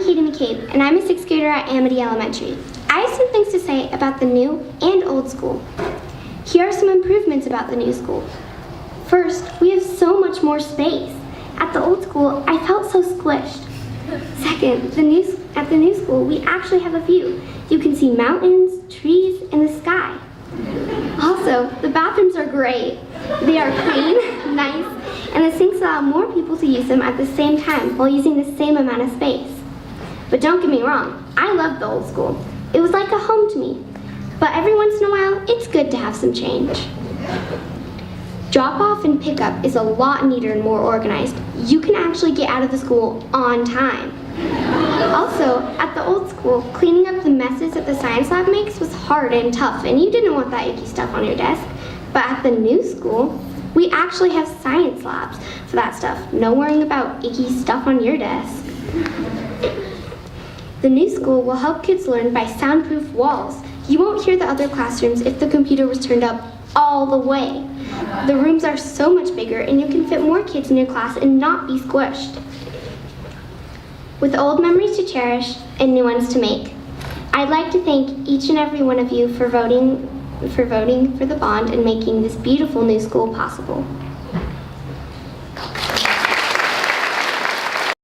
Katie McCabe, and I'm a 6th grader at Amity Elementary. I have some things to say about the new and old school. Here are some improvements about the new school. First, we have so much more space. At the old school, I felt so squished. Second, at the new school, we actually have a view. You can see mountains, trees, and the sky. Also, the bathrooms are great. They are clean, nice, and the sinks allow more people to use them at the same time while using the same amount of space. But don't get me wrong, I love the old school. It was like a home to me. But every once in a while, it's good to have some change. Drop-off and pickup is a lot neater and more organized. You can actually get out of the school on time. Also, at the old school, cleaning up the messes that the science lab makes was hard and tough, and you didn't want that icky stuff on your desk. But at the new school, we actually have science labs for that stuff. No worrying about icky stuff on your desk. The new school will help kids learn by soundproof walls. You won't hear the other classrooms if the computer was turned up all the way. The rooms are so much bigger and you can fit more kids in your class and not be squished. With old memories to cherish and new ones to make, I'd like to thank each and every one of you for voting for the bond and making this beautiful new school possible.